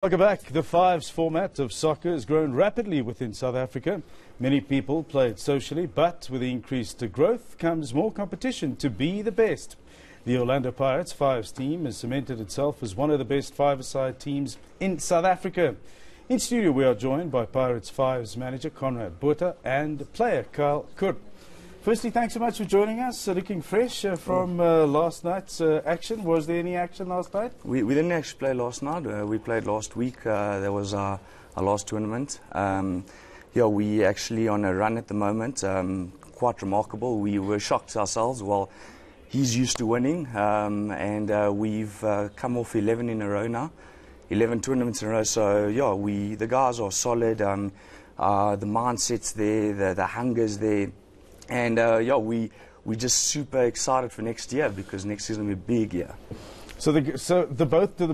Welcome back. The fives format of soccer has grown rapidly within South Africa. Many people play it socially, but with the increased growth comes more competition to be the best. The Orlando Pirates fives team has cemented itself as one of the best five-a-side teams in South Africa. In studio we are joined by Pirates fives manager Conrad Botha and player Kyle Kur. Firstly, thanks so much for joining us. Looking fresh from last night's action. Was there any action last night? We didn't actually play last night. We played last week. That was our last tournament. Yeah, we actually on a run at the moment. Quite remarkable. We were shocked ourselves. Well, he's used to winning, and we've come off 11 in a row now, 11 tournaments in a row. So yeah, the guys are solid. The mindset's there. The hunger's there. And yeah, we're just super excited for next year because next year's going to be a big year. So the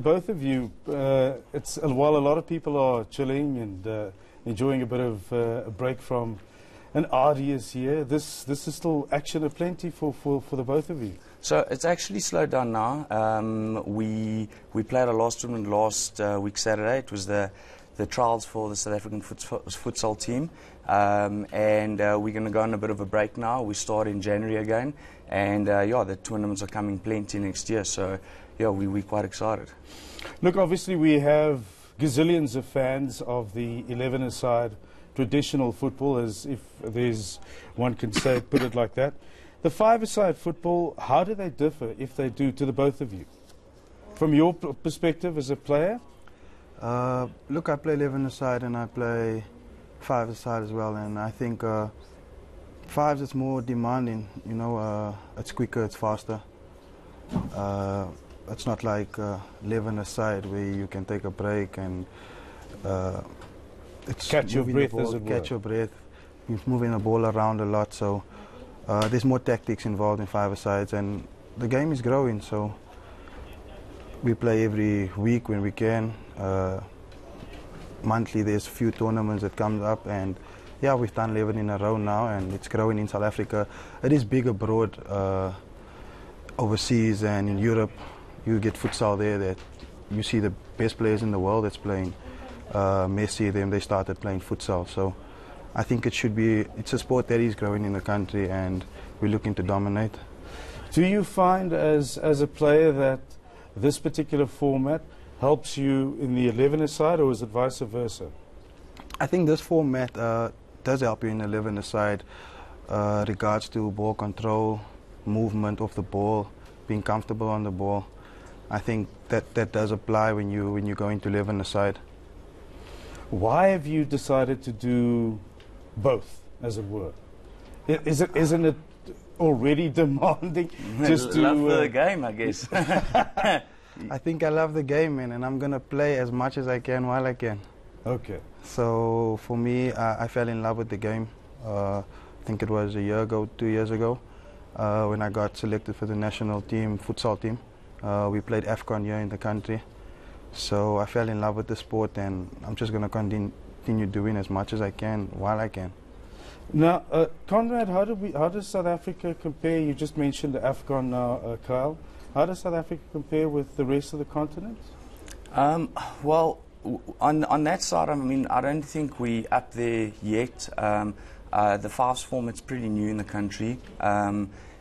both of you, it's while a lot of people are chilling and enjoying a bit of a break from an arduous year, this is still action aplenty for the both of you. So it's actually slowed down now. We played our last tournament last week Saturday. It was the trials for the South African futsal team, and we're going to go on a bit of a break now. We start in January again, and yeah, the tournaments are coming plenty next year, so yeah, we're quite excited. Look, obviously we have gazillions of fans of the 11-a-side traditional football, as if there's one can say, put it like that. The five-a-side football, how do they differ, if they do, to the both of you? From your perspective as a player? Look, I play 11-a-side and I play 5-a-side as well, and I think fives is more demanding. You know, it's quicker, it's faster. It's not like 11-a-side where you can take a break and it's catch your breath, as it were. Catch your breath. You're moving the ball around a lot, so there's more tactics involved in 5-a-sides, and the game is growing. So we play every week when we can. Monthly there's a few tournaments that comes up, and yeah, we've done 11 in a row now, and it's growing in South Africa. It is big abroad, overseas and in Europe. You get futsal there that you see the best players in the world that's playing. Messi, they started playing futsal, so I think it's a sport that is growing in the country, and we're looking to dominate. Do you find as a player that this particular format helps you in the 11-a-side, or is it vice versa? I think this format does help you in the 11-a-side, regards to ball control, movement of the ball, being comfortable on the ball. I think that does apply when you go into 11-a-side. Why have you decided to do both, as it were? Isn't it already demanding? Just to love the game, I guess. I think I love the game, man, and I'm going to play as much as I can while I can. Okay. So for me, I fell in love with the game. I think it was a year ago, 2 years ago, when I got selected for the national team, futsal team. We played AFCON here in the country. So I fell in love with the sport, and I'm just going to continue doing as much as I can while I can. Now, Conrad, how does South Africa compare? You just mentioned the AFCON now, Kyle. How does South Africa compare with the rest of the continent? Well, on that side, I mean, I don't think we're up there yet. The fives format's pretty new in the country.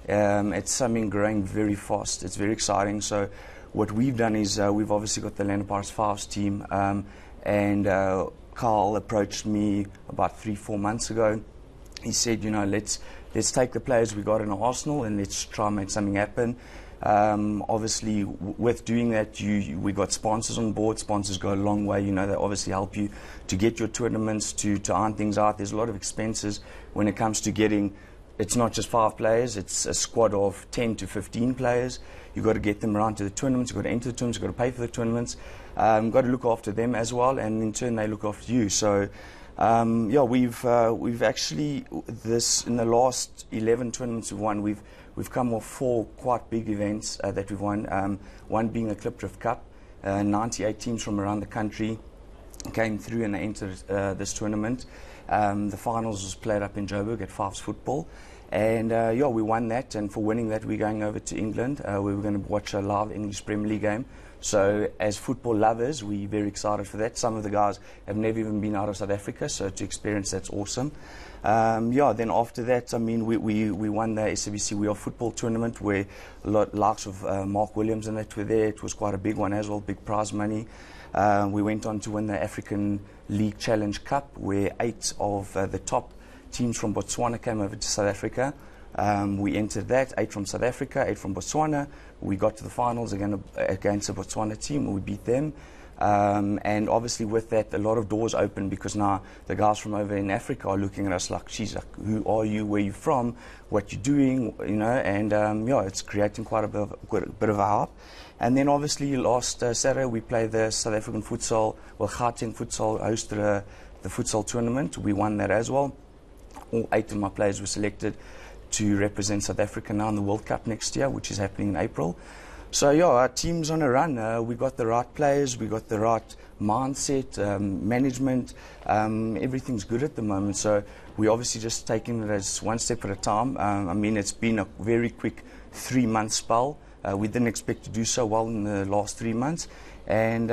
It's something growing very fast. It's very exciting. So what we've done is we've obviously got the Orlando Pirates fives team, and Carl approached me about 3-4 months ago. He said, you know, let's take the players we got in Arsenal and let's try and make something happen. Obviously, with doing that, we got sponsors on board. Sponsors go a long way. You know, they obviously help you to get your tournaments, to iron things out. There's a lot of expenses when it comes to getting. It's not just 5 players. It's a squad of 10 to 15 players. You've got to get them around to the tournaments. You've got to enter the tournaments. You've got to pay for the tournaments. You've got to look after them as well, and in turn they look after you. So, yeah, we've actually in the last 11 tournaments we've won. We've come off 4 quite big events that we've won. One being the Klipdrift Cup. 98 teams from around the country came through and they entered this tournament. The finals was played up in Joburg at Fives Football. And yeah, we won that, and for winning that, we're going over to England. We were going to watch a live English Premier League game. So as football lovers, we're very excited for that. Some of the guys have never even been out of South Africa, so to experience that's awesome. Yeah, then after that, I mean, we won the SABC We Are Football tournament, where likes of Mark Williams and that were there. It was quite a big one as well, big prize money. We went on to win the African League Challenge Cup, where 8 of the top teams from Botswana came over to South Africa. We entered that, 8 from South Africa, 8 from Botswana. We got to the finals again against the Botswana team, and we beat them. And obviously with that, a lot of doors open, because now the guys from over in Africa are looking at us like, geez, like, who are you, where you from, what you're doing, you know, and yeah, it's creating quite a bit of a hype. And then obviously last Saturday we played the South African futsal, well, Gauteng futsal hosted the futsal tournament. We won that as well. All 8 of my players were selected to represent South Africa now in the World Cup next year, which is happening in April. So yeah, our team's on a run. We got the right players, we got the right mindset, management. Everything's good at the moment. So we're obviously just taking it as one step at a time. I mean, it's been a very quick 3-month spell. We didn't expect to do so well in the last 3 months. And,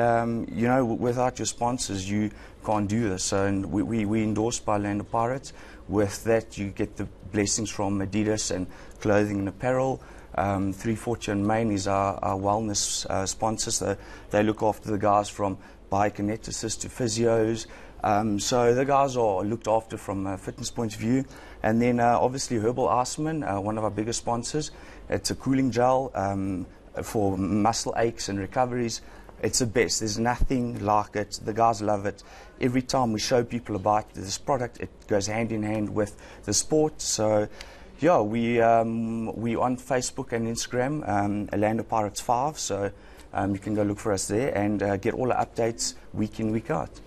you know, without your sponsors, you can't do this. So, and we endorsed by Orlando Pirates. With that, you get the blessings from Adidas and clothing and apparel. 340 and Main is our wellness sponsors. They look after the guys from biokineticists to physios. So the guys are looked after from a fitness point of view. And then obviously Herbal Iceman, one of our biggest sponsors. It's a cooling gel for muscle aches and recoveries. It's the best. There's nothing like it. The guys love it. Every time we show people about this product, it goes hand in hand with the sport. So yeah, we on Facebook and Instagram, Orlando Pirates 5. So you can go look for us there and get all the updates week in, week out.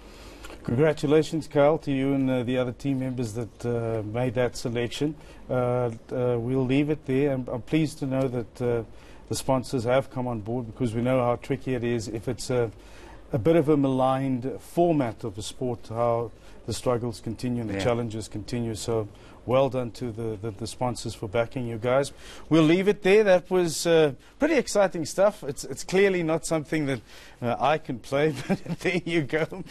Congratulations, Kyle, to you and the other team members that made that selection. We'll leave it there. I'm pleased to know that the sponsors have come on board, because we know how tricky it is if it's a bit of a maligned format of a sport, how the struggles continue and the challenges continue. So well done to the sponsors for backing you guys. We'll leave it there. That was pretty exciting stuff. It's clearly not something that I can play, but there you go.